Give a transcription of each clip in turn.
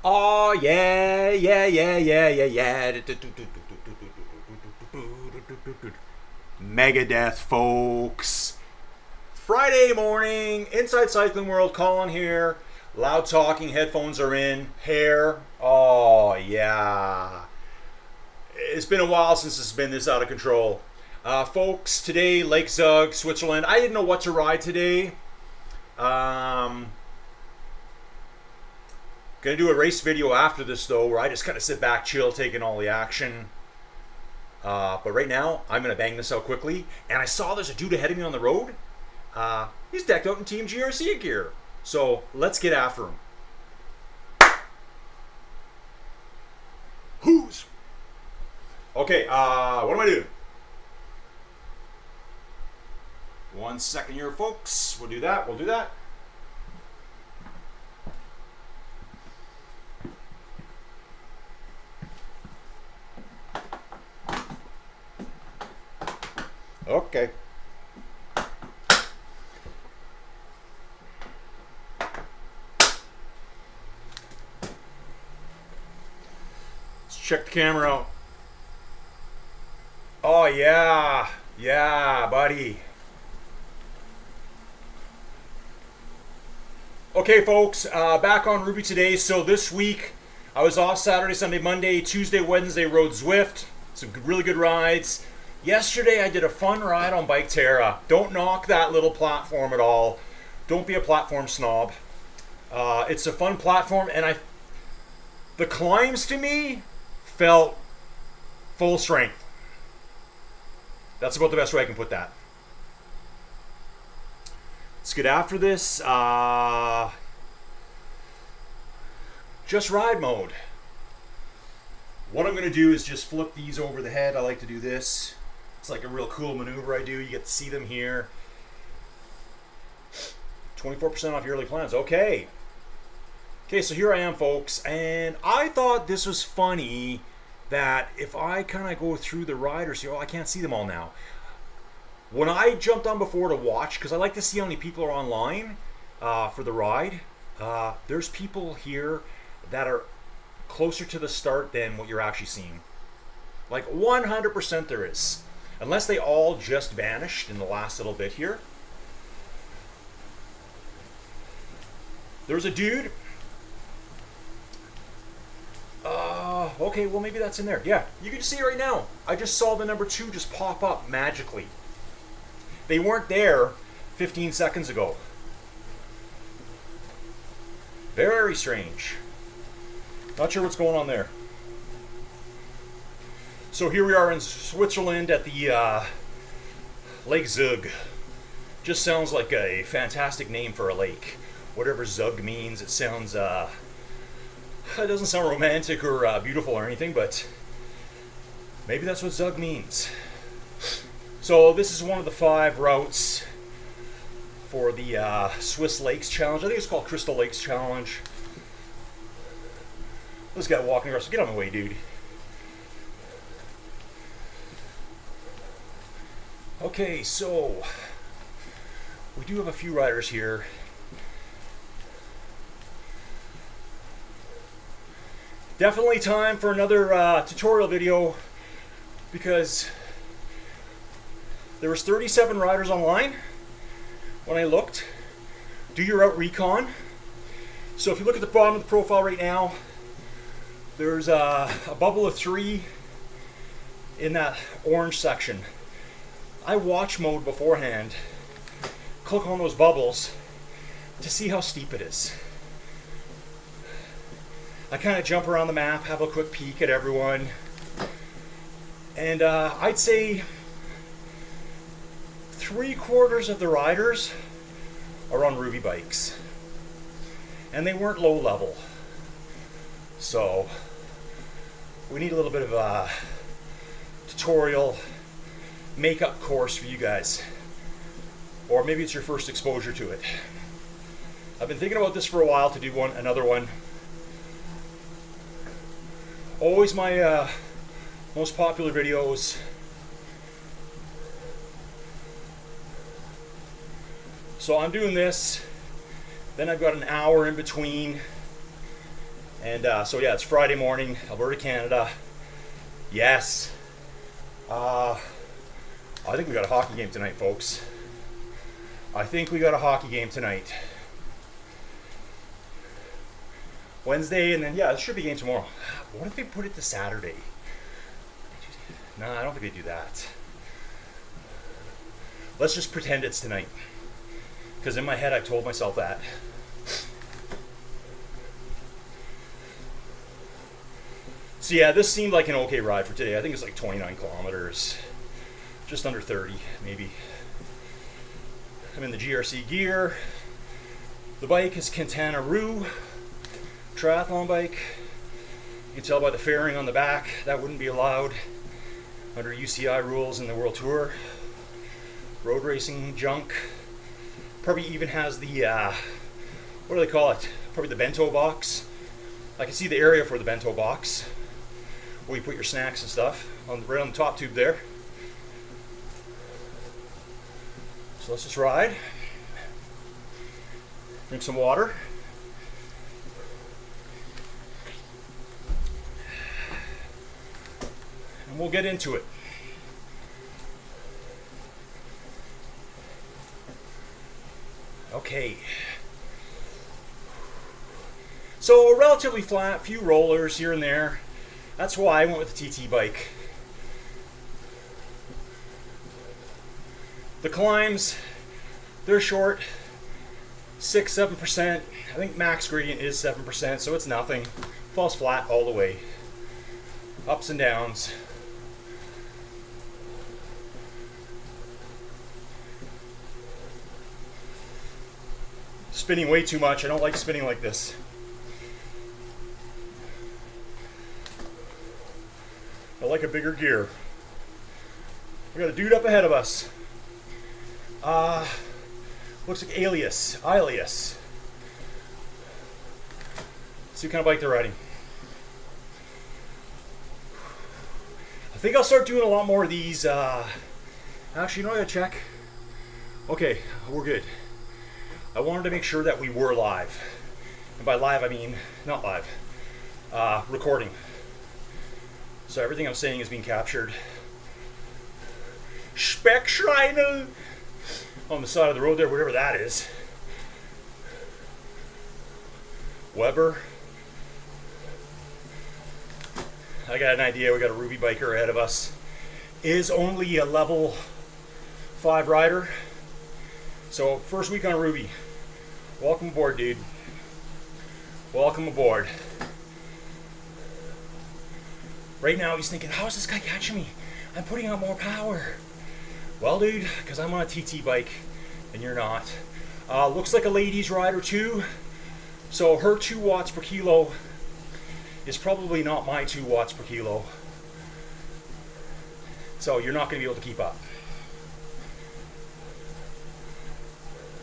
Oh yeah, yeah, yeah, yeah, yeah, yeah. Megadeth, folks. Friday morning, Inside Cycling World, Colin here. Loud talking, headphones are in. Hair, oh yeah. It's been a while since it's been this out of control. Folks, today, Lake Zug, Switzerland. I didn't know what to ride today. Gonna do a race video after this though, where I just kind of sit back, chill, taking all the action. But right now, I'm gonna bang this out quickly. And I saw there's a dude ahead of me on the road. He's decked out in Team GRC gear. So let's get after him. Who's? Okay, what am I doing? 1 second here, folks. We'll do that. We'll do that. Okay. Let's check the camera out. Oh yeah. Yeah, buddy. Okay, folks, back on Rouvy today. So this week, I was off Saturday, Sunday, Monday, Tuesday, Wednesday, rode Zwift. Some really good rides. Yesterday, I did a fun ride on Bike Terra. Don't knock that little platform at all. Don't be a platform snob. It's a fun platform, and the climbs to me felt full strength. That's about the best way I can put that. Let's get after this. Just ride mode. What I'm going to do is just flip these over the head. I like to do this. It's like a real cool maneuver I do. You get to see them here. 24% off yearly plans. Okay. Okay, so here I am, folks. And I thought this was funny that if I kind of go through the riders here, I can't see them all now. When I jumped on before to watch, because I like to see how many people are online for the ride, there's people here that are closer to the start than what you're actually seeing. Like 100% there is. Unless they all just vanished in the last little bit here. There's a dude. Okay, well maybe that's in there. Yeah, you can see it right now. I just saw the number 2 just pop up magically. They weren't there 15 seconds ago. Very strange. Not sure what's going on there. So here we are in Switzerland at the Lake Zug. Just sounds like a fantastic name for a lake. Whatever Zug means, it sounds, it doesn't sound romantic or beautiful or anything, but maybe that's what Zug means. So this is one of the 5 routes for the Swiss Lakes Challenge. I think it's called Crystal Lakes Challenge. This guy walking across. Get on the way, dude. Okay, so we do have a few riders here. Definitely time for another tutorial video because there was 37 riders online when I looked. Do your route recon. So if you look at the bottom of the profile right now, there's a bubble of 3 in that orange section. I watch mode beforehand, click on those bubbles to see how steep it is. I kind of jump around the map, have a quick peek at everyone, and I'd say 3/4 of the riders are on Rouvy bikes, and they weren't low level. So we need a little bit of a tutorial makeup course for you guys, or maybe it's your first exposure to it. I've been thinking about this for a while to do another one. Always my most popular videos. So I'm doing this, then I've got an hour in between, And so yeah, it's Friday morning, Alberta, Canada. Yes. I think we got a hockey game tonight, folks. I think we got a hockey game tonight. Wednesday, and then yeah, there should be a game tomorrow. What if they put it to Saturday? No, I don't think they do that. Let's just pretend it's tonight. Because in my head, I've told myself that. So yeah, this seemed like an okay ride for today. I think it's like 29 kilometers. Just under 30, maybe. I'm in the GRC gear. The bike is Quintana Roo triathlon bike. You can tell by the fairing on the back, that wouldn't be allowed under UCI rules in the World Tour. Road racing junk. Probably even has the, what do they call it? Probably the bento box. I can see the area for the bento box, where you put your snacks and stuff, right on the top tube there. So let's just ride. Drink some water. And we'll get into it. Okay. So relatively flat, few rollers here and there. That's why I went with the TT bike. The climbs, they're short, 6-7%. I think max gradient is 7%, so it's nothing. Falls flat all the way. Ups and downs. Spinning way too much. I don't like spinning like this. I like a bigger gear. We got a dude up ahead of us. Looks like Alias. Let's see what kind of bike they're riding. I think I'll start doing a lot more of these. Actually, you know what, I gotta check. Okay, we're good. I wanted to make sure that we were live. And by live, I mean not live. Recording. So everything I'm saying is being captured. Speckschreiner on the side of the road there, whatever that is. Weber. I got an idea. We got a Rouvy biker ahead of us. Is only a level 5 rider. So first week on Rouvy. Welcome aboard, dude. Welcome aboard. Right now he's thinking, how is this guy catching me? I'm putting out more power. Well, dude, because I'm on a TT bike and you're not. Looks like a ladies rider too. So her 2 watts per kilo is probably not my 2 watts per kilo. So you're not going to be able to keep up.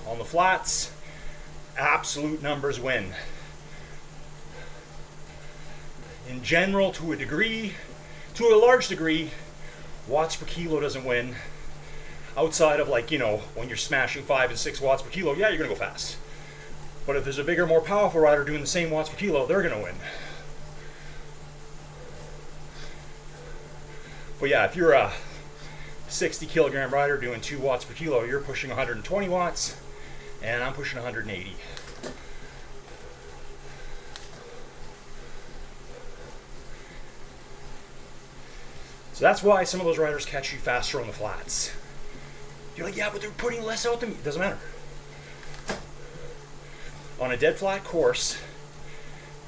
On the flats, absolute numbers win. In general, to a large degree, watts per kilo doesn't win. Outside of, like, you know, when you're smashing 5 and 6 watts per kilo, yeah, you're gonna go fast. But if there's a bigger, more powerful rider doing the same watts per kilo, they're gonna win. But yeah, if you're a 60 kilogram rider doing 2 watts per kilo, you're pushing 120 watts, and I'm pushing 180. So that's why some of those riders catch you faster on the flats. You're like, yeah, but they're putting less out than me. It doesn't matter. On a dead flat course,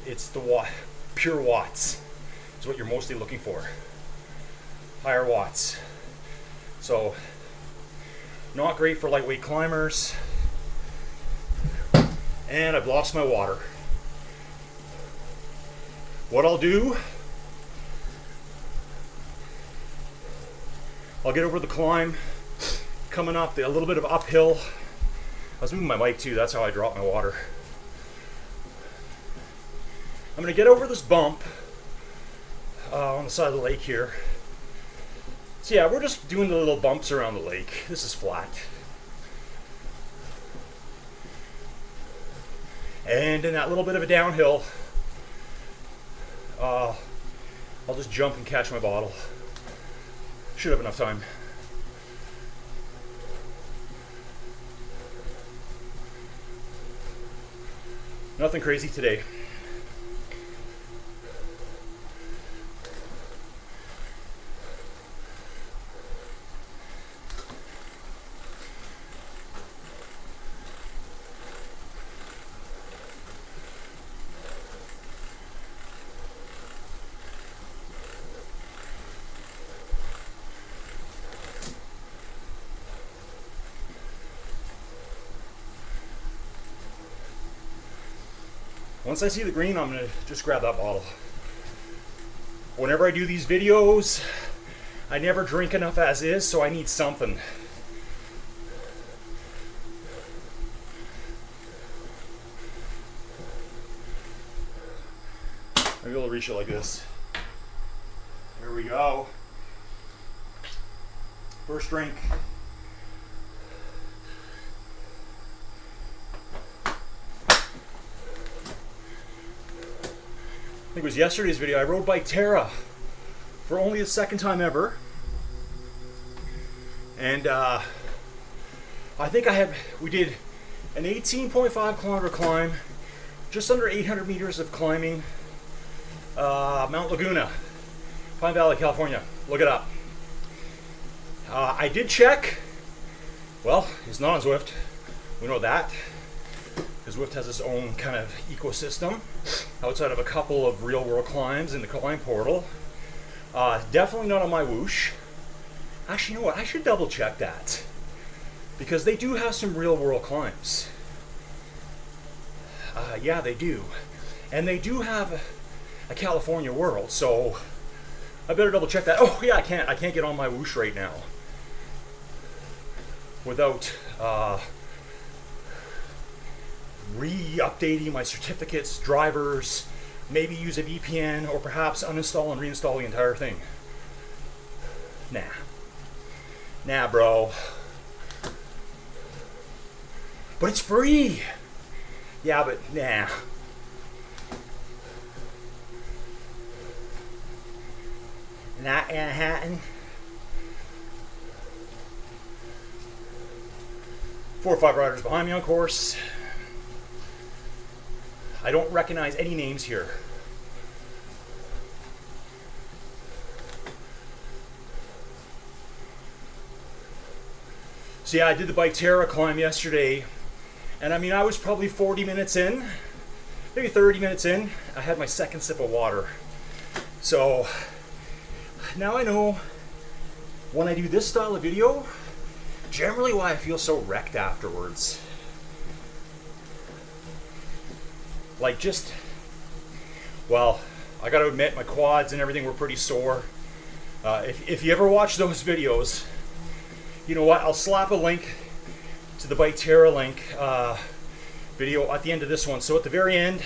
it's the pure watts. Is what you're mostly looking for. Higher watts. So, not great for lightweight climbers. And I've lost my water. What I'll do, I'll get over the climb, coming up a little bit of uphill. I was moving my mic too, that's how I dropped my water. I'm gonna get over this bump on the side of the lake here. So yeah, we're just doing the little bumps around the lake. This is flat. And in that little bit of a downhill, I'll just jump and catch my bottle. Should have enough time. Nothing crazy today. Once I see the green, I'm gonna just grab that bottle. Whenever I do these videos, I never drink enough as is, so I need something. Maybe I'll reach it like this. There we go. First drink. I think it was yesterday's video. I rode Bike Terra for only the second time ever. And I think we did an 18.5 kilometer climb, just under 800 meters of climbing, Mount Laguna, Pine Valley, California. Look it up. I did check. Well, it's not on Zwift. We know that. Because Zwift has its own kind of ecosystem outside of a couple of real world climbs in the climb portal. Definitely not on my whoosh. Actually, you know what? I should double check that. Because they do have some real world climbs. Yeah, they do. And they do have a California world, so I better double check that. Oh yeah, I can't get on my whoosh right now without re-updating my certificates, drivers, maybe use a VPN, or perhaps uninstall and reinstall the entire thing. Nah, bro. But it's free. Yeah, but nah. Not Manhattan. 4 or 5 riders behind me on course. I don't recognize any names here. So yeah, I did the Bike Terra climb yesterday, and I mean, I was probably 40 minutes in, maybe 30 minutes in. I had my second sip of water. So now I know when I do this style of video, generally why I feel so wrecked afterwards. Like just, well, I gotta admit my quads and everything were pretty sore. If you ever watch those videos, you know what, I'll slap a link to the Bike Terra link video at the end of this one. So at the very end,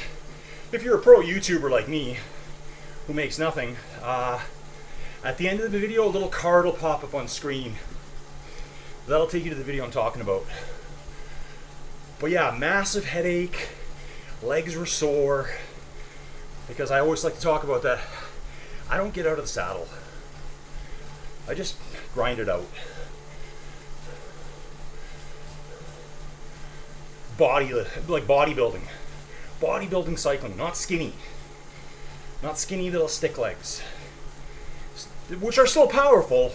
if you're a pro YouTuber like me, who makes nothing, at the end of the video, a little card will pop up on screen. That'll take you to the video I'm talking about. But yeah, massive headache. Legs were sore, because I always like to talk about that. I don't get out of the saddle. I just grind it out. Like bodybuilding. Bodybuilding cycling, not skinny. Not skinny little stick legs. Which are still powerful,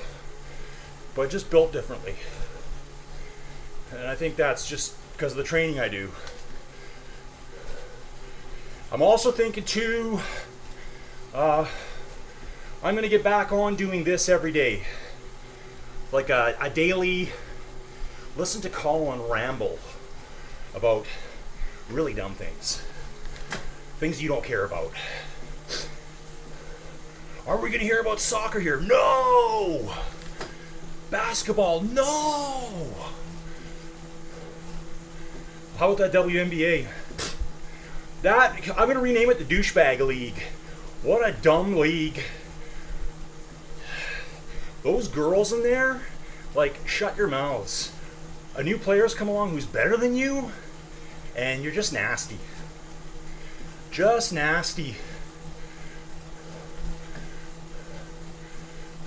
but just built differently. And I think that's just because of the training I do. I'm also thinking too, I'm going to get back on doing this every day. Like a daily, listen to Colin ramble about really dumb things. Things you don't care about. Are we going to hear about soccer here? No! Basketball? No! How about that WNBA? That, I'm going to rename it the Douchebag League. What a dumb league. Those girls in there, like, shut your mouths. A new player's come along who's better than you, and you're just nasty. Just nasty.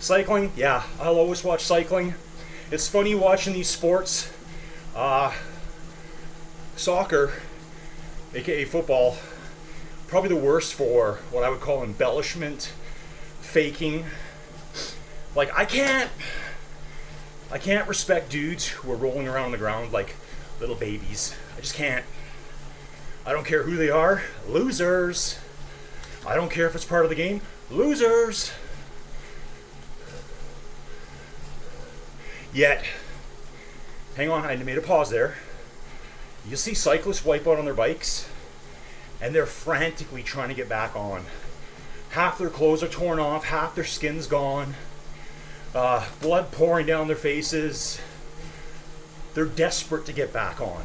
Cycling, yeah, I'll always watch cycling. It's funny watching these sports. Soccer, aka football, probably the worst for what I would call embellishment, faking. Like, I can't respect dudes who are rolling around on the ground like little babies. I just can't. I don't care who they are, losers. I don't care if it's part of the game, losers. Yet, hang on, I made a pause there. You see cyclists wipe out on their bikes, and they're frantically trying to get back on. Half their clothes are torn off, half their skin's gone, blood pouring down their faces. They're desperate to get back on.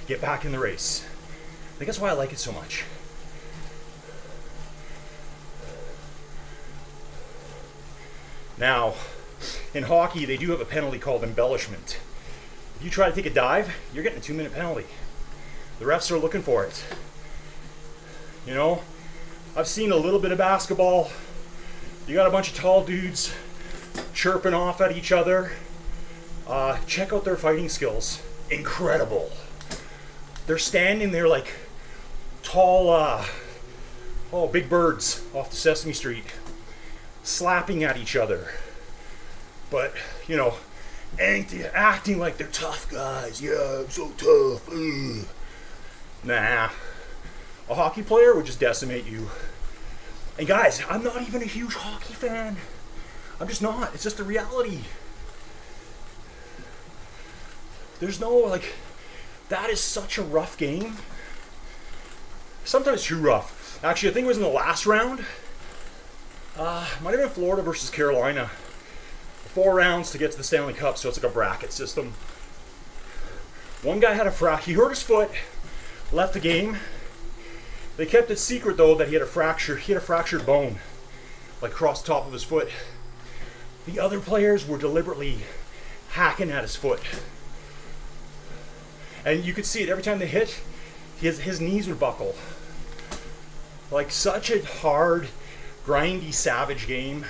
Get back in the race. I think that's why I like it so much. Now, in hockey, they do have a penalty called embellishment. If you try to take a dive, you're getting a 2-minute penalty. The refs are looking for it. You know, I've seen a little bit of basketball. You got a bunch of tall dudes chirping off at each other. Check out their fighting skills. Incredible. They're standing there like tall, big birds off the Sesame Street, slapping at each other. But, you know, acting like they're tough guys. Yeah, I'm so tough. Ugh. Nah. A hockey player would just decimate you. And guys, I'm not even a huge hockey fan. I'm just not. It's just the reality. There's no, like, that is such a rough game. Sometimes too rough. Actually, I think it was in the last round. Might have been Florida versus Carolina. 4 rounds to get to the Stanley Cup, so it's like a bracket system. One guy had a he hurt his foot, left the game. They kept it secret though that he had a fractured bone, like across the top of his foot. The other players were deliberately hacking at his foot. And you could see it every time they hit, his knees would buckle. Like, such a hard, grindy, savage game.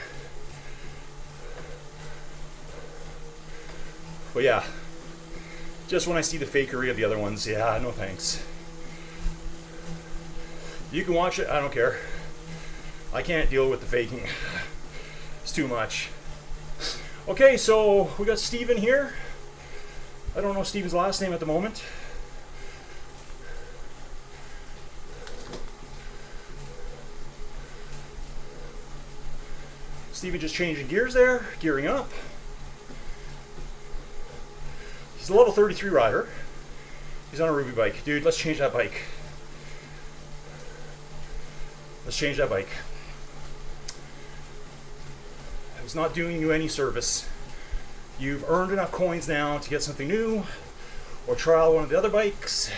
But yeah, just when I see the fakery of the other ones, yeah, no thanks. You can watch it, I don't care. I can't deal with the faking. It's too much. Okay, so we got Steven here. I don't know Steven's last name at the moment. Steven just changing gears there, gearing up. He's a level 33 rider. He's on a Rouvy bike. Dude, let's change that bike. Let's change that bike. It's not doing you any service. You've earned enough coins now to get something new or try out one of the other bikes.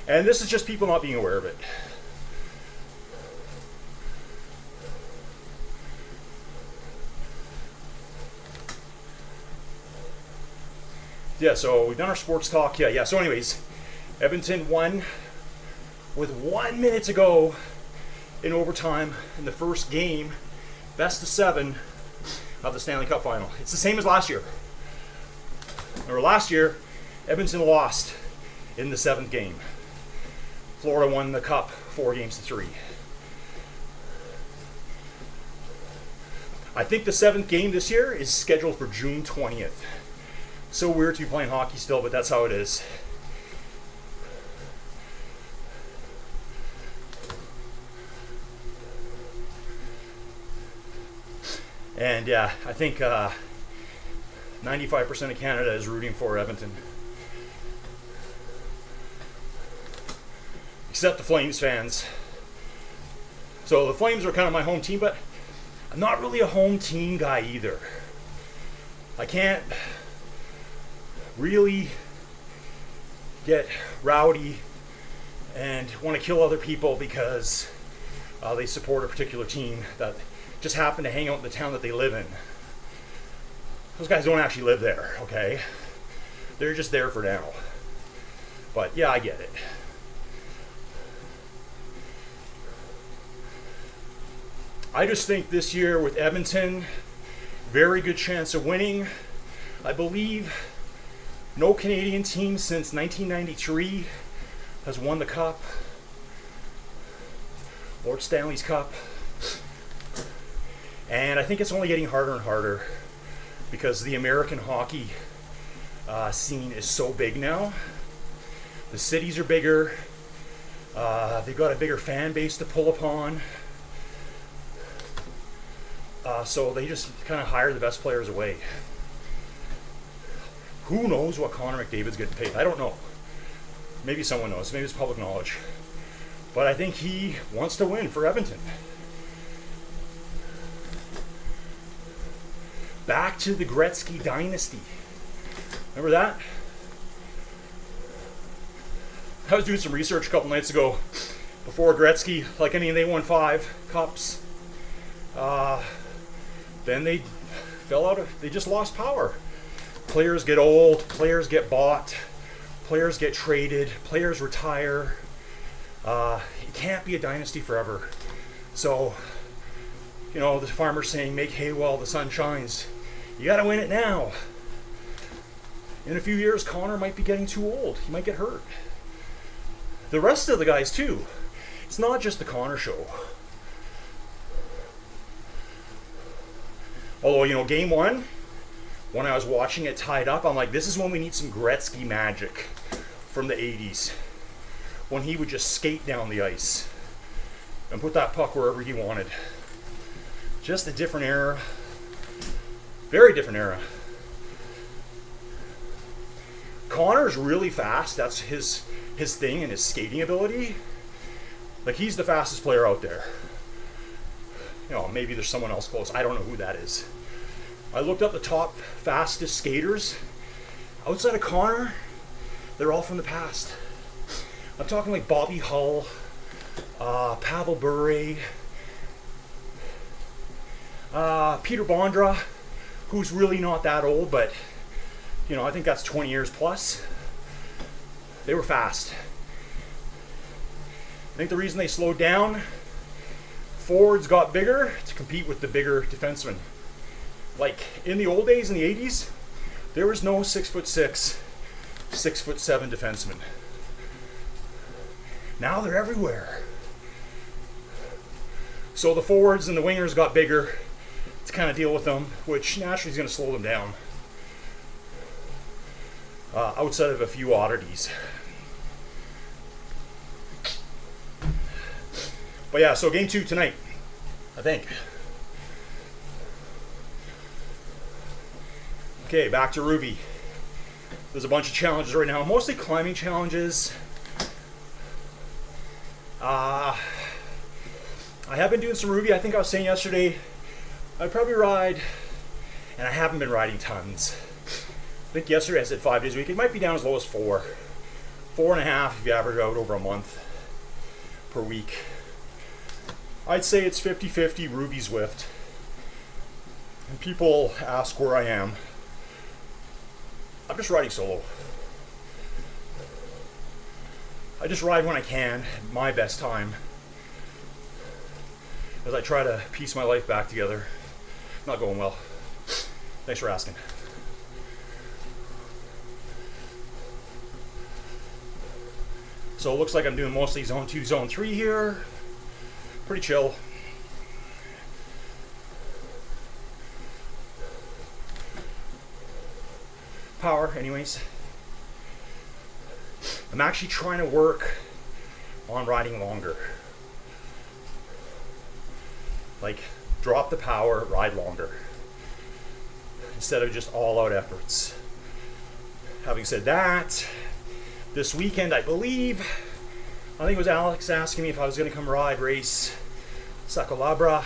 And this is just people not being aware of it. Yeah, so we've done our sports talk. Yeah. So anyways, Edmonton won with 1 minute to go in overtime in the first game, best of 7 of the Stanley Cup final. It's the same as last year. Remember last year, Edmonton lost in the 7th game. Florida won the cup 4-3. I think the 7th game this year is scheduled for June 20th. So weird to be playing hockey still, but that's how it is. And yeah, I think 95% of Canada is rooting for Edmonton. Except the Flames fans. So the Flames are kind of my home team, but I'm not really a home team guy either. I can't really get rowdy and want to kill other people because they support a particular team that just happen to hang out in the town that they live in. Those guys don't actually live there, okay? They're just there for now. But yeah, I get it. I just think this year with Edmonton, very good chance of winning. I believe no Canadian team since 1993 has won the Cup, Lord Stanley's Cup. And I think it's only getting harder and harder because the American hockey scene is so big now. The cities are bigger. They've got a bigger fan base to pull upon. So they just kind of hire the best players away. Who knows what Connor McDavid's getting paid? I don't know. Maybe someone knows. Maybe it's public knowledge. But I think he wants to win for Edmonton. Back to the Gretzky dynasty. Remember that? I was doing some research a couple nights ago. Before Gretzky, like they won 5 cups. Then they fell out of, they just lost power. Players get old, players get bought, players get traded, players retire. It can't be a dynasty forever. So, the farmer's saying, make hay while the sun shines. You gotta win it now. In a few years, Connor might be getting too old. He might get hurt. The rest of the guys too. It's not just the Connor show. Although, game 1, when I was watching it tied up, I'm like, this is when we need some Gretzky magic from the 80s. When he would just skate down the ice and put that puck wherever he wanted. Just a different era. Very different era. Connor's really fast. That's his thing and his skating ability. Like, he's the fastest player out there. Maybe there's someone else close. I don't know who that is. I looked up the top fastest skaters. Outside of Connor, they're all from the past. I'm talking like Bobby Hull, Pavel Bure, Peter Bondra, who's really not that old, but I think that's 20 years plus. They were fast. I think the reason they slowed down, forwards got bigger to compete with the bigger defensemen. Like in the old days, in the 80s, there was no 6'6", 6'7" defenseman. Now they're everywhere. So the forwards and the wingers got bigger to kind of deal with them, which naturally is going to slow them down. Outside of a few oddities. But yeah, so game 2 tonight, I think. Okay, back to Rouvy. There's a bunch of challenges right now, mostly climbing challenges. I have been doing some Rouvy. I think I was saying yesterday, I'd probably ride, and I haven't been riding tons. I think yesterday I said 5 days a week. It might be down as low as 4. 4.5 if you average out over a month per week. I'd say it's 50-50 Rouvy Zwift. And people ask where I am. I'm just riding solo. I just ride when I can, my best time, as I try to piece my life back together. Not going well. Thanks for asking. So it looks like I'm doing mostly zone 2, zone 3 here. Pretty chill. Power, anyways. I'm actually trying to work on riding longer. Like, drop the power, ride longer. Instead of just all-out efforts. Having said that, this weekend, I think it was Alex asking me if I was going to come race Sacalabra.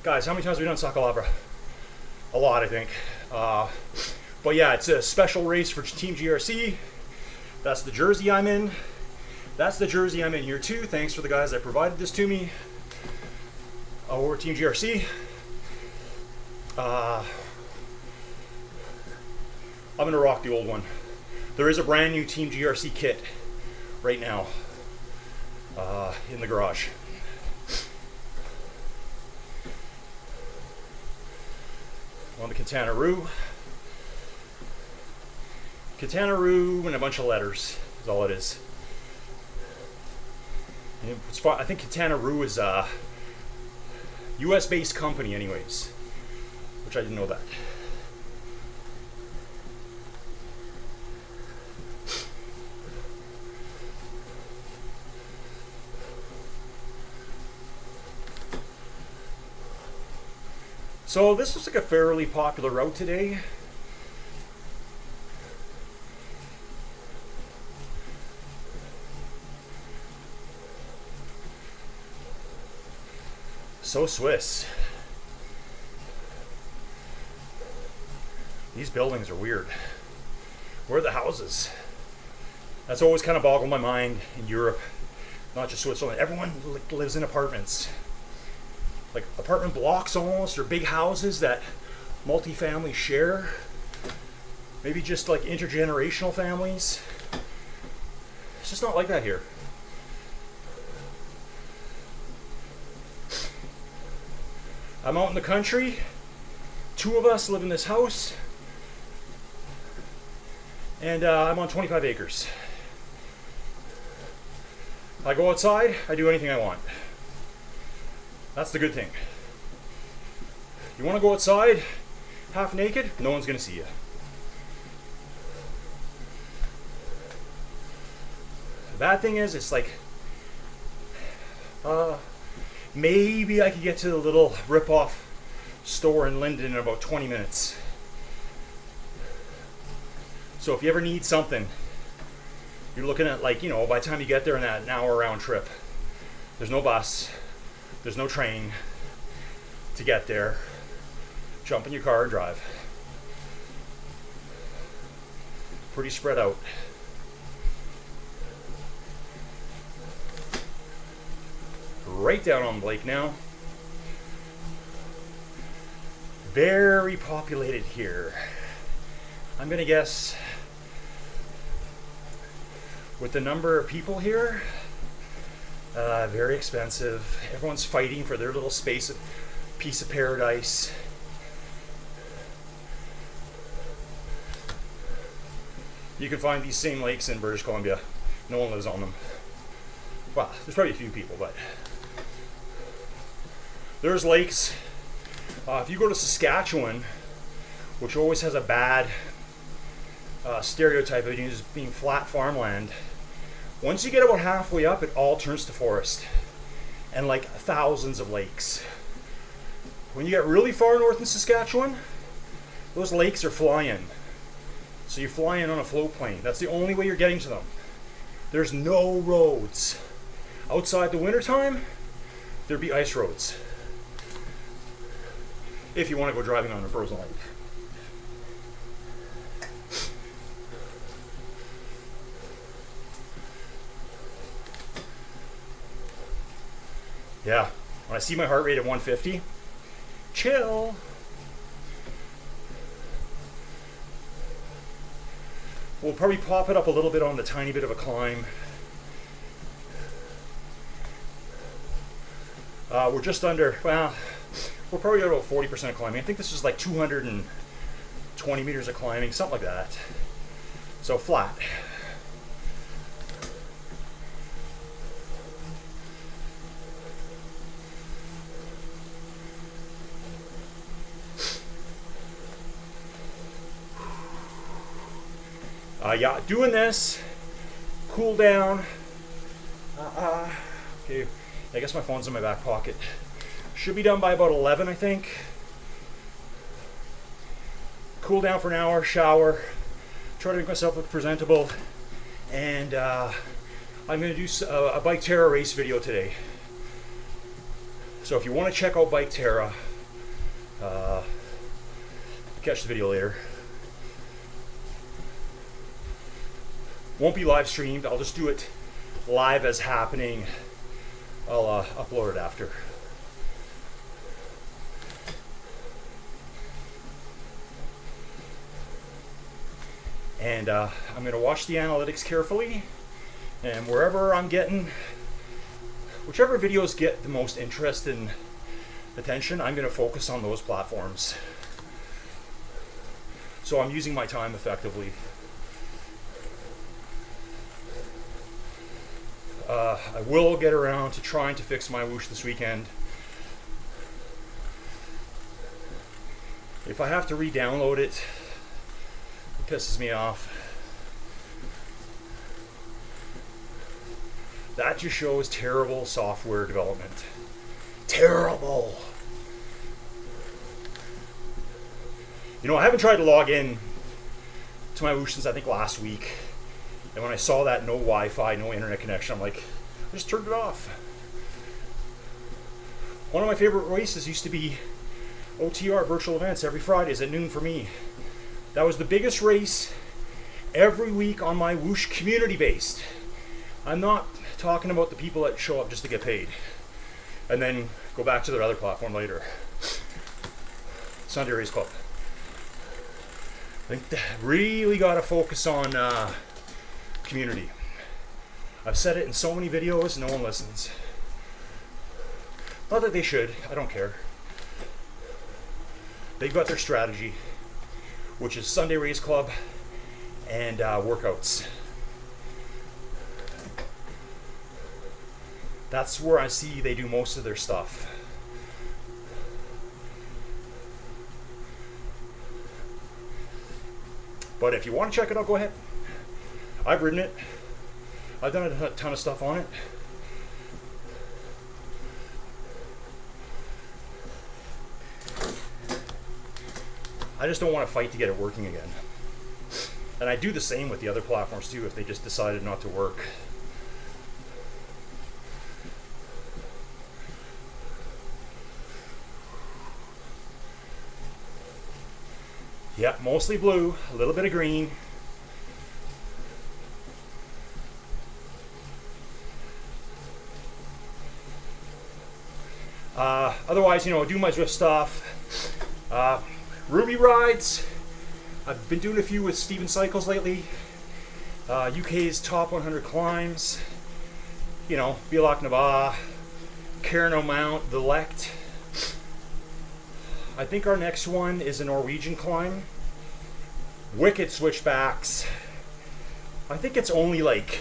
Guys, how many times have we done Sacalabra? A lot, I think. But yeah, it's a special race for Team GRC. That's the jersey I'm in. That's the jersey I'm in here too. Thanks for the guys that provided this to me. Over Team GRC. I'm gonna rock the old one. There is a brand new Team GRC kit right now in the garage. on the Katanaroo. Katanaroo and a bunch of letters is all it is. And it's fun. I think Katanaroo is a US based company anyways, which I didn't know that. So this looks like a fairly popular route today. So Swiss. These buildings are weird. Where are the houses? That's always kind of boggled my mind in Europe, not just Switzerland. Everyone lives in apartments. Like apartment blocks almost, or big houses that multifamily share. Maybe just like intergenerational families. It's just not like that here. I'm out in the country. 2 of us live in this house. And I'm on 25 acres. I go outside, I do anything I want. That's the good thing. You want to go outside half naked? No one's going to see you. The bad thing is, it's like, maybe I could get to the little rip-off store in Linden in about 20 minutes. So if you ever need something, you're looking at, like, you know, by the time you get there in that an hour round trip, there's no bus, there's no train to get there. Jump in your car and drive. Pretty spread out. Right down on the lake now. Very populated here. I'm gonna guess with the number of people here, very expensive. Everyone's fighting for their little piece of paradise. You can find these same lakes in British Columbia. No one lives on them. Well, there's probably a few people, but there's lakes. If you go to Saskatchewan, which always has a bad stereotype of it as being flat farmland, once you get about halfway up, it all turns to forest and like thousands of lakes. When you get really far north in Saskatchewan, those lakes are fly-in. So you fly in on a float plane. That's the only way you're getting to them. There's no roads. Outside the wintertime, there'd be ice roads. If you want to go driving on a frozen lake. Yeah, when I see my heart rate at 150, chill. We'll probably pop it up a little bit on the tiny bit of a climb. We're just under, well, we're probably at about 40% climbing. I think this is like 220 meters of climbing, something like that. So flat. Yeah, doing this, cool down. Okay, I guess my phone's in my back pocket. Should be done by about 11, I think. Cool down for an hour, shower, try to make myself look presentable, and I'm going to do a Bike Terra race video today. So if you want to check out Bike Terra, catch the video later. Won't be live streamed. I'll just do it live as happening. I'll upload it after. And I'm going to watch the analytics carefully, and wherever I'm getting, whichever videos get the most interest and attention, I'm going to focus on those platforms. So I'm using my time effectively. I will get around to trying to fix my whoosh this weekend. If I have to re-download it, it pisses me off. That just shows terrible software development. Terrible. You know, I haven't tried to log in to my whoosh since I think last week. And when I saw that no Wi-Fi, no internet connection, I'm like, I just turned it off. One of my favorite races used to be OTR, virtual events, every Fridays at noon for me. That was the biggest race every week on my whoosh community-based. I'm not talking about the people that show up just to get paid and then go back to their other platform later. Sunday Race Club. I think that really got to focus on community. I've said it in so many videos, no one listens. Not that they should, I don't care. They've got their strategy, which is Sunday Race Club and workouts. That's where I see they do most of their stuff. But if you want to check it out, go ahead. I've ridden it. I've done a ton of stuff on it. I just don't want to fight to get it working again. And I do the same with the other platforms too if they just decided not to work. Yeah, mostly blue, a little bit of green. Otherwise, you know, do my Zwift stuff. Rouvy rides. I've been doing a few with Steven Cycles lately. UK's top 100 climbs. You know, Bialak Nava, Carno Mount, the Lect. I think our next one is a Norwegian climb. Wicked switchbacks. I think it's only like,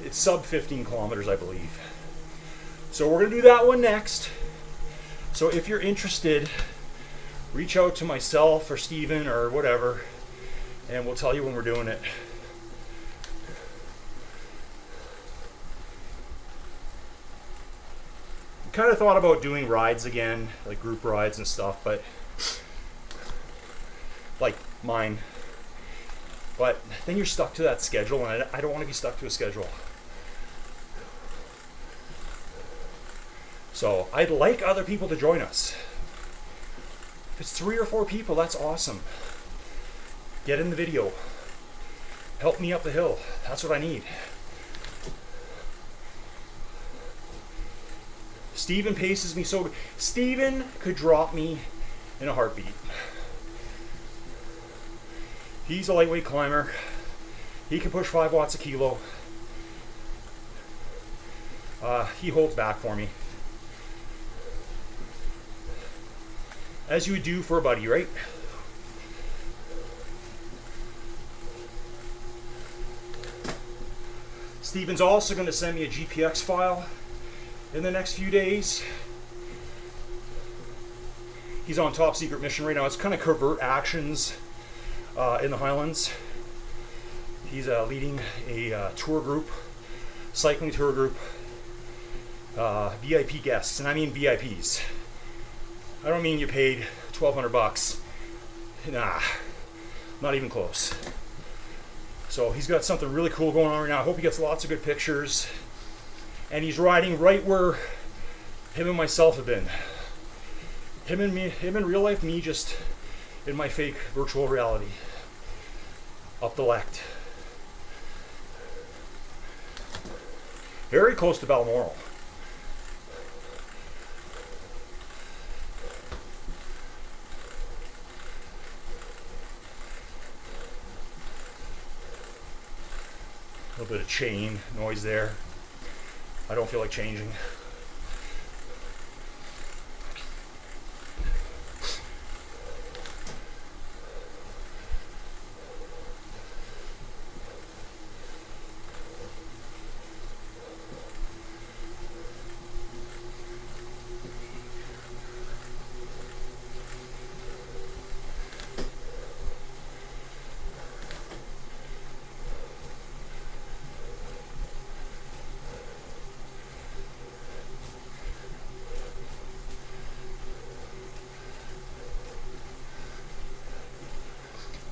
it's sub 15 kilometers, I believe. So we're gonna do that one next. So if you're interested, reach out to myself or Steven or whatever, and we'll tell you when we're doing it. Kind of thought about doing rides again, like group rides and stuff, but like mine. But then you're stuck to that schedule, and I don't want to be stuck to a schedule. So I'd like other people to join us. If it's 3 or 4 people, that's awesome. Get in the video. Help me up the hill. That's what I need. Steven paces me so good. Steven could drop me in a heartbeat. He's a lightweight climber. He can push 5 watts a kilo. He holds back for me. As you would do for a buddy, right? Steven's also going to send me a GPX file in the next few days. He's on top secret mission right now. It's kind of covert actions in the Highlands. He's leading a tour group, cycling tour group, VIP guests, and I mean VIPs. I don't mean you paid $1,200. Nah, not even close. So he's got something really cool going on right now. I hope he gets lots of good pictures. And he's riding right where him and myself have been. Him in real life, me just in my fake virtual reality. Up the Lect. Very close to Balmoral. A little bit of chain noise there. I don't feel like changing.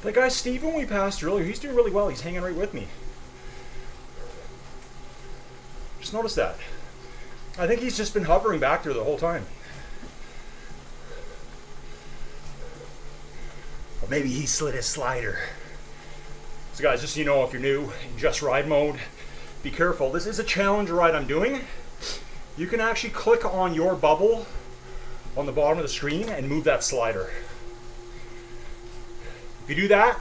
The guy Steven we passed earlier, he's doing really well. He's hanging right with me. Just notice that. I think he's just been hovering back there the whole time. Or maybe he slid his slider. So guys, just so you know, if you're new in just ride mode, be careful. This is a challenge ride I'm doing. You can actually click on your bubble on the bottom of the screen and move that slider. If you do that,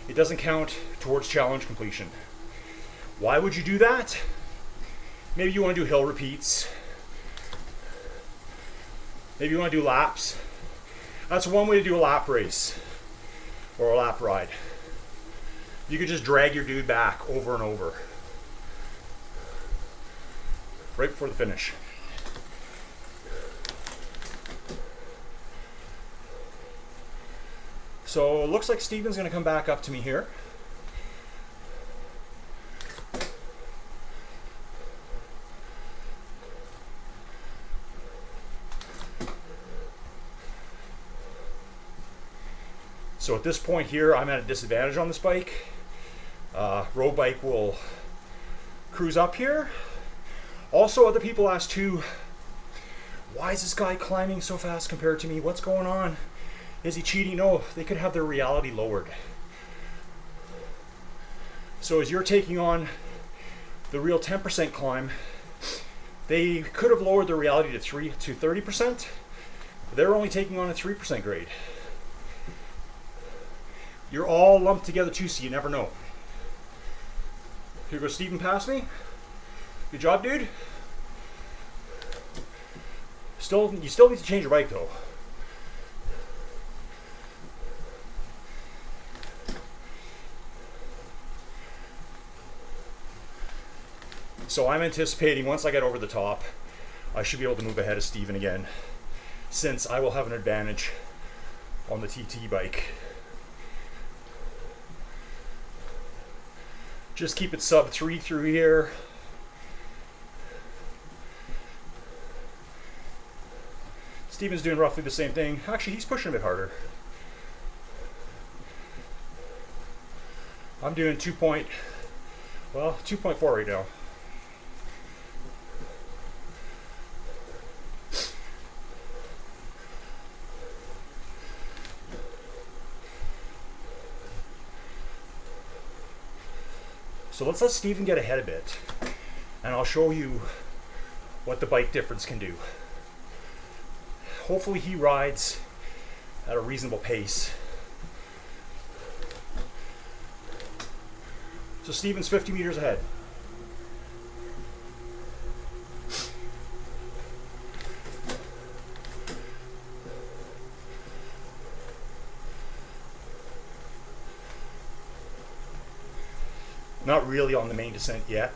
it doesn't count towards challenge completion. Why would you do that? Maybe you want to do hill repeats. Maybe you want to do laps. That's one way to do a lap race or a lap ride. You could just drag your dude back over and over right before the finish. So it looks like Steven's going to come back up to me here. So at this point here, I'm at a disadvantage on this bike. Road bike will cruise up here. Also, other people ask too, why is this guy climbing so fast compared to me? What's going on? Is he cheating? No, they could have their reality lowered. So as you're taking on the real 10% climb, they could have lowered the reality to 30%. They're only taking on a 3% grade. You're all lumped together too, so you never know. Here goes Steven past me. Good job, dude. You still need to change your bike though. So I'm anticipating once I get over the top, I should be able to move ahead of Steven again, since I will have an advantage on the TT bike. Just keep it sub 3 through here. Steven's doing roughly the same thing. Actually, he's pushing a bit harder. I'm doing 2.4 right now. So let's let Steven get ahead a bit, and I'll show you what the bike difference can do. Hopefully he rides at a reasonable pace. So Steven's 50 meters ahead. Not really on the main descent yet.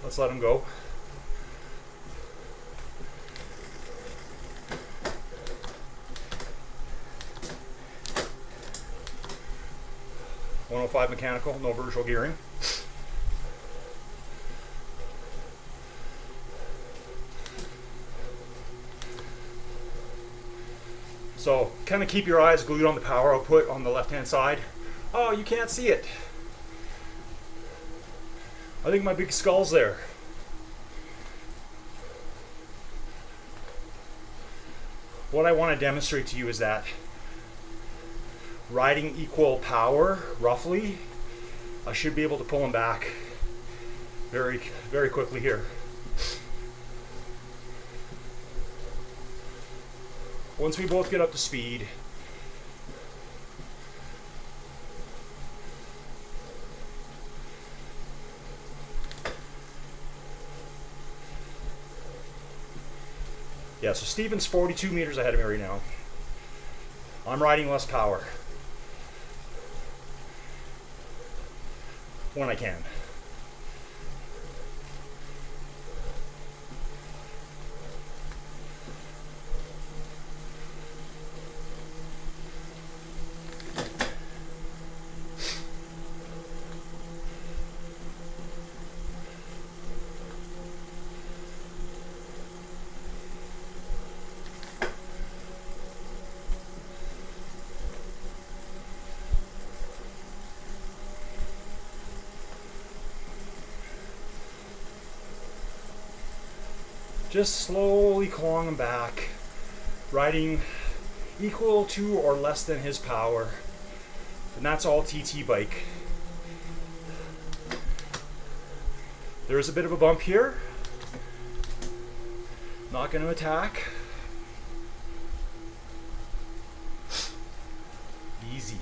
Let's let him go. .105 mechanical, no virtual gearing. So kind of keep your eyes glued on the power output on the left hand side. Oh, you can't see it. I think my big skull's there. What I want to demonstrate to you is that riding equal power, roughly, I should be able to pull him back very, very quickly here. Once we both get up to speed, yeah, so Steven's 42 meters ahead of me right now. I'm riding less power when I can. Just slowly clawing him back, riding equal to or less than his power. And that's all TT bike. There is a bit of a bump here. Not going to attack. Easy.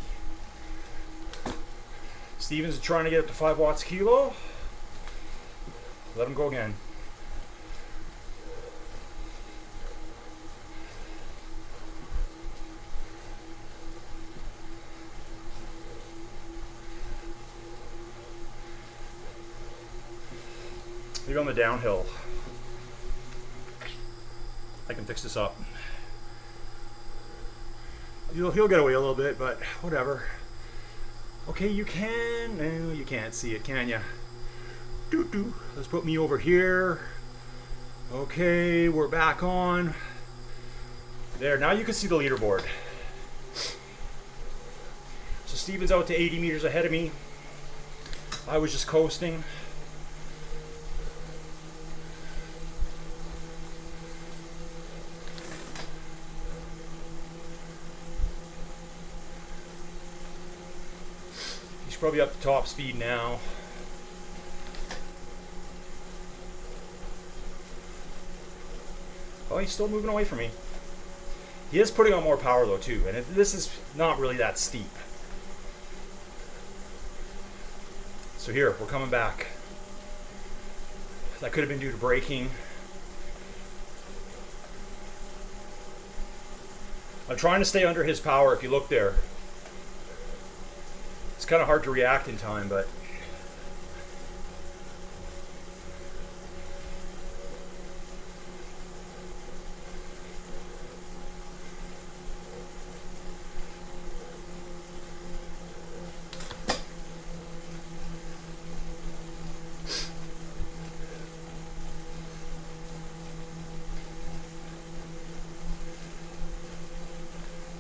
Steven's trying to get up to 5 watts kilo. Let him go again. Maybe on the downhill. I can fix this up. He'll get away a little bit, but whatever. Okay, you can. No, you can't see it, can you? Doo-doo. Let's put me over here. Okay, we're back on. There, now you can see the leaderboard. So Steven's out to 80 meters ahead of me. I was just coasting. He's probably up to top speed now. Oh, he's still moving away from me. He is putting on more power though too, and this is not really that steep. So here, we're coming back. That could have been due to braking. I'm trying to stay under his power. If you look there, it's kind of hard to react in time, but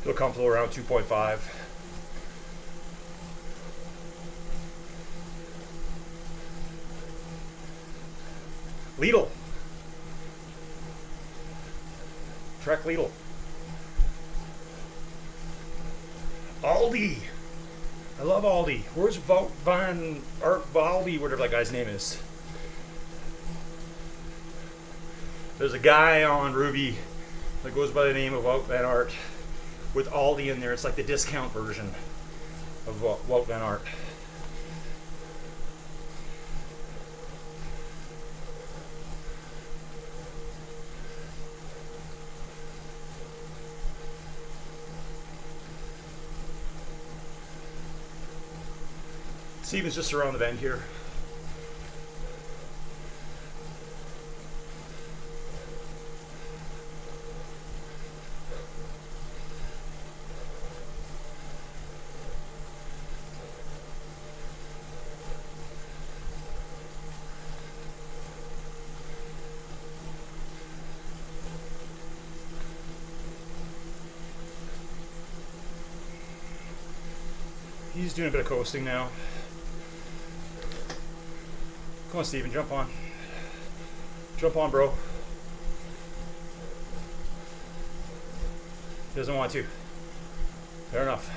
feel comfortable around 2.5. Lidl. Trek Lidl. Aldi. I love Aldi. Where's Valdi, whatever that guy's name is? There's a guy on Rouvy that goes by the name of Wout Van Aert with Aldi in there. It's like the discount version of Wout Van Aert. Steven's just around the bend here. He's doing a bit of coasting now. Come on, Steven, jump on. Jump on, bro. He doesn't want to. Fair enough.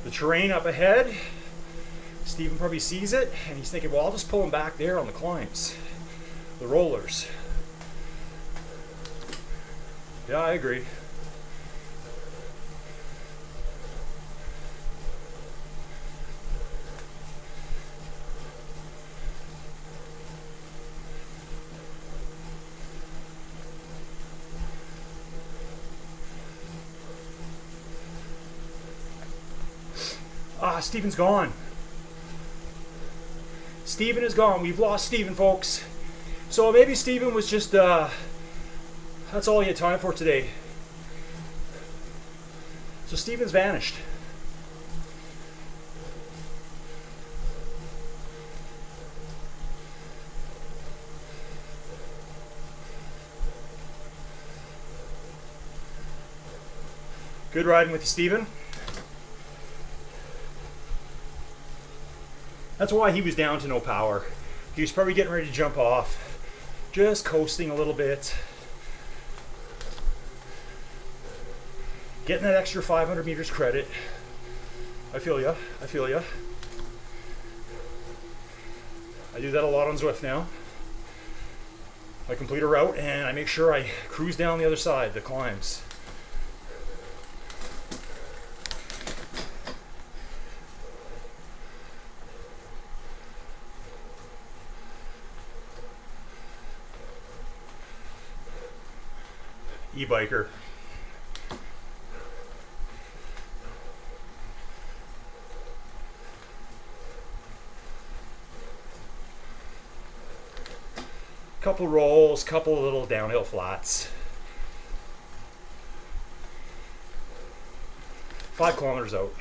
The terrain up ahead, Steven probably sees it, and he's thinking, well, I'll just pull him back there on the climbs, the rollers. Yeah, I agree. Steven's gone. Steven is gone. We've lost Steven, folks. So maybe Steven was just, that's all he had time for today. So Steven's vanished. Good riding with you, Steven. That's why he was down to no power. He was probably getting ready to jump off, just coasting a little bit, getting that extra 500 meters credit. I feel ya, I feel ya. I do that a lot on Zwift now. I complete a route and I make sure I cruise down the other side, the climbs. E-biker. Couple rolls, couple little downhill flats. 5 kilometers out.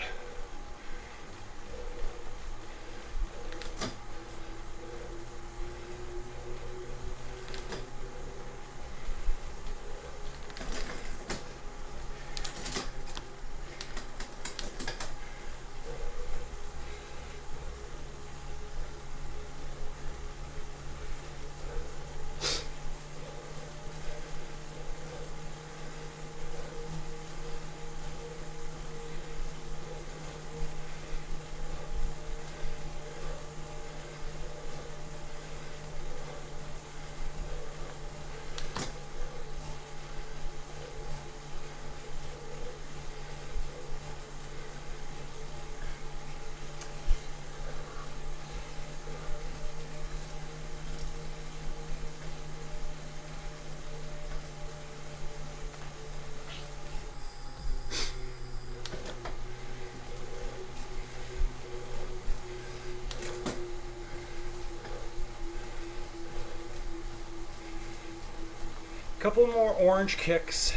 Couple more orange kicks.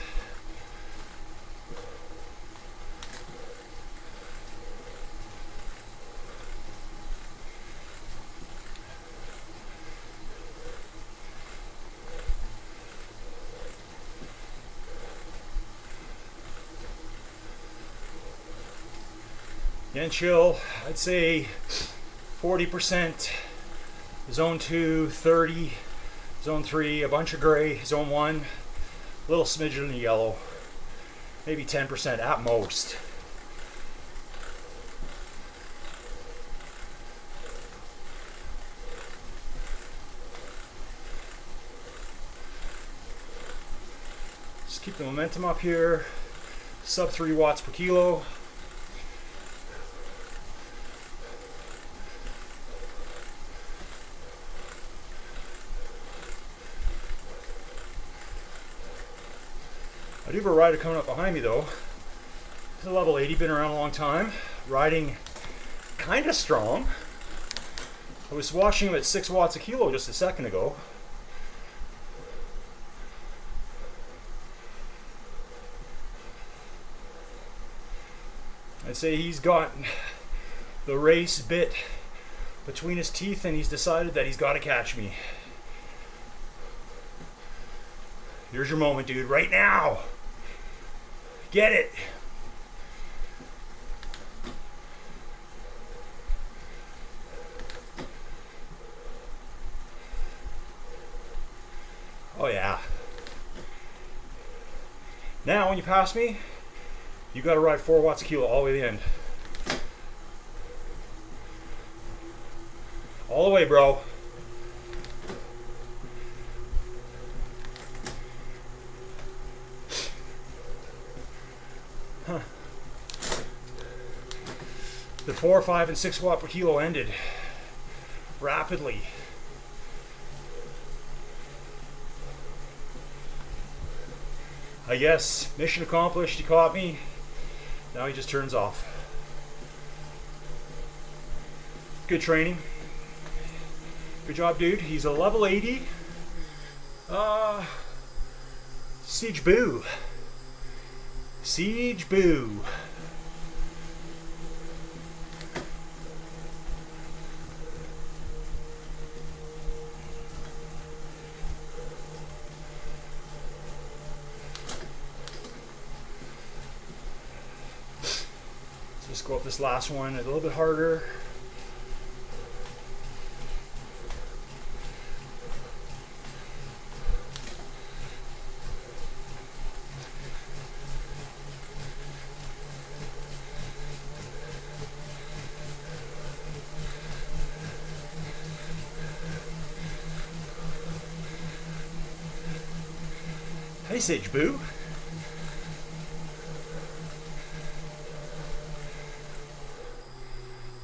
Again, chill. I'd say 40% zone 2, 30 zone 3, a bunch of gray, zone 1, a little smidgen of yellow, maybe 10% at most. Just keep the momentum up here, sub 3 watts per kilo. I do have a rider coming up behind me though. He's a level 80, been around a long time, riding kind of strong. I was watching him at 6 watts a kilo just a second ago. I'd say he's got the race bit between his teeth and he's decided that he's got to catch me. Here's your moment, dude, right now. Get it. Oh yeah. Now when you pass me, you gotta ride 4 watts a kilo all the way to the end. All the way, bro. Huh. The 4, 5, and 6 watt per kilo ended rapidly. I guess mission accomplished. He caught me. Now he just turns off. Good training. Good job, dude. He's a level 80. Siege Boo. Siege Boo. Let's just go up this last one a little bit harder. message, boo.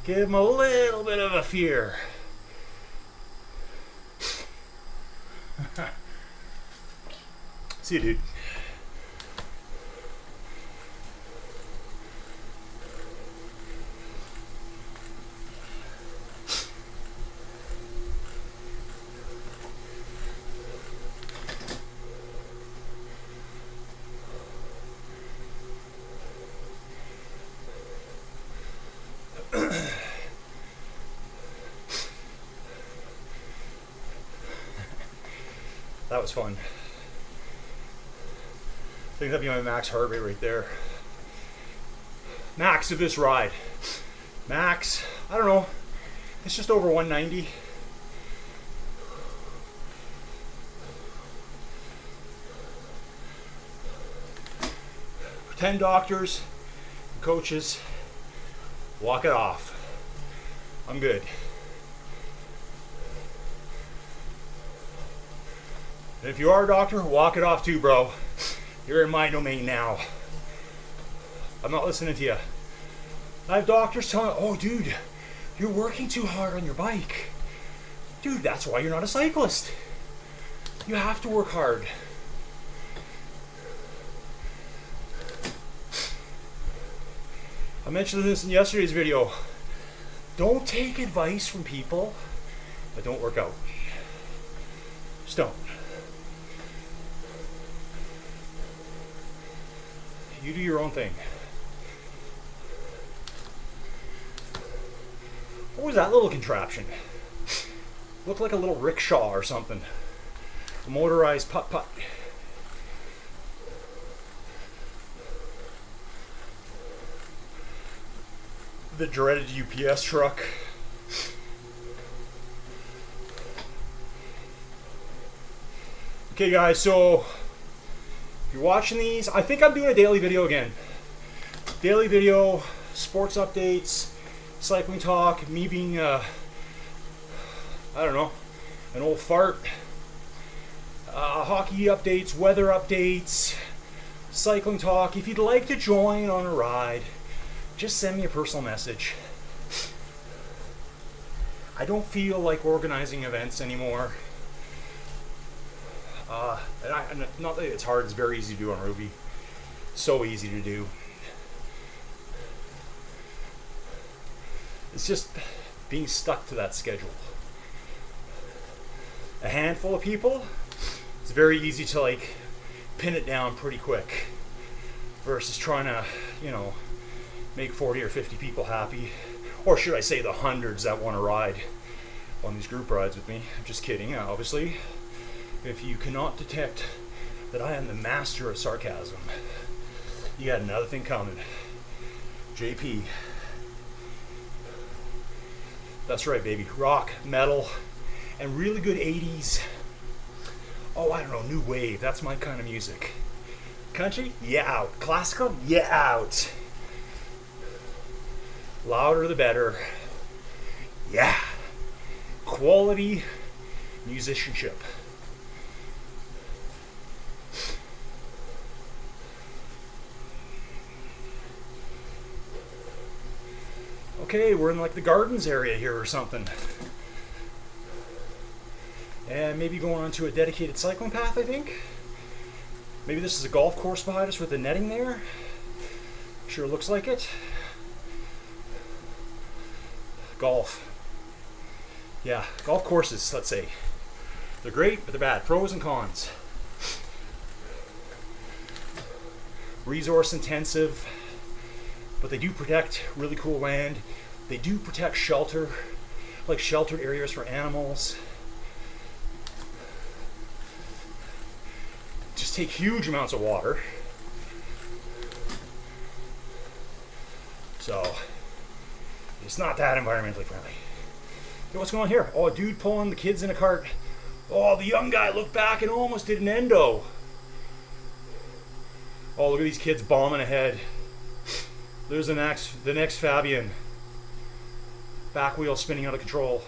Give him a little bit of a fear. See you, dude. That was fun. I think that'd be my max heart rate right there. Max of this ride. Max, I don't know. It's just over 190. For 10 doctors, coaches, walk it off. I'm good. And if you are a doctor, walk it off too, bro. You're in my domain now. I'm not listening to you. I have doctors telling me, oh, dude, you're working too hard on your bike. Dude, that's why you're not a cyclist. You have to work hard. I mentioned this in yesterday's video. Don't take advice from people that don't work out. Just don't. You do your own thing. What was that little contraption? Looked like a little rickshaw or something. A motorized putt-putt. The dreaded UPS truck. Okay guys, so if you're watching these, I think I'm doing a daily video again. Daily video, sports updates, cycling talk, me being I don't know, an old fart. Hockey updates, weather updates, cycling talk. If you'd like to join on a ride, just send me a personal message. I don't feel like organizing events anymore. Not that it's hard, it's very easy to do on Rouvy. So easy to do. It's just being stuck to that schedule. A handful of people, it's very easy to like pin it down pretty quick versus trying to, you know, make 40 or 50 people happy. Or should I say the hundreds that want to ride on these group rides with me. I'm just kidding, obviously. If you cannot detect that I am the master of sarcasm, you got another thing coming. JP. That's right, baby. Rock, metal, and really good 80s. Oh, I don't know, new wave. That's my kind of music. Country? Yeah, out. Classical? Yeah, out. Louder the better. Yeah. Quality musicianship. Okay, we're in like the gardens area here or something. And maybe going onto a dedicated cycling path, I think. Maybe this is a golf course behind us with the netting there. Sure looks like it. Golf. Yeah, golf courses, let's say. They're great, but they're bad. Pros and cons. Resource intensive, but they do protect really cool land. They do protect shelter, like sheltered areas for animals. Just take huge amounts of water. So, it's not that environmentally friendly. Hey, what's going on here? Oh, a dude pulling the kids in a cart. Oh, the young guy looked back and almost did an endo. Oh, look at these kids bombing ahead. There's the next Fabian. Back wheel spinning out of control.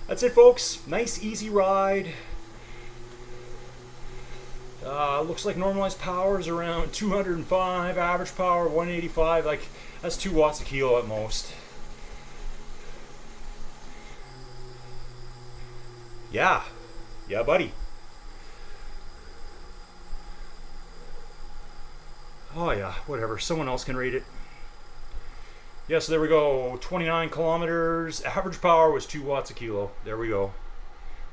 That's it, folks. Nice, easy ride. Looks like normalized power is around 205, average power 185. Like, that's 2 watts a kilo at most. Yeah, buddy. Oh yeah, whatever. Someone else can rate it. Yeah, so there we go. 29 kilometers. Average power was 2 watts a kilo. There we go.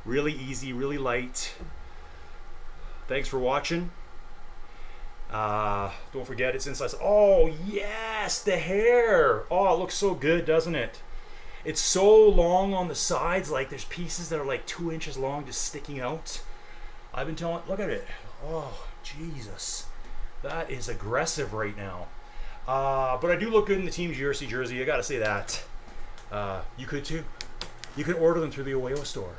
Really easy, really light. Thanks for watching. Don't forget it's inside. Oh yes, the hair. Oh, it looks so good, doesn't it? It's so long on the sides. Like there's pieces that are like 2 inches long just sticking out. I've been telling, look at it. Oh, Jesus. That is aggressive right now. But I do look good in the Team jersey. I gotta say that. You could too. You can order them through the Owayo store.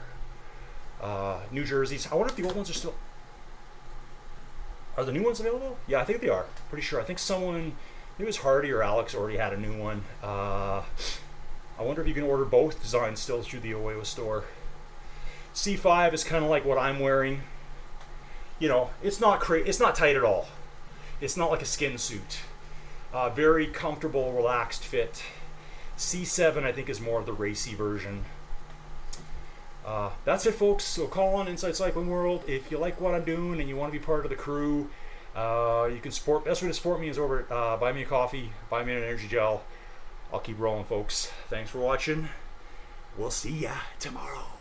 New jerseys. I wonder if the old ones are still... Are the new ones available? Yeah, I think they are. Pretty sure. I think someone, it was Hardy or Alex, already had a new one. I wonder if you can order both designs still through the Owayo store. C5 is kind of like what I'm wearing. You know, it's not tight at all. It's not like a skin suit. Very comfortable, relaxed fit. C7 I think is more of the racy version. That's it, folks. So Colin, Inside Cycling World. If you like what I'm doing and you want to be part of the crew, you can support. Best way to support me is over at buy me a coffee, buy me an energy gel. I'll keep rolling, folks. Thanks for watching. We'll see ya tomorrow.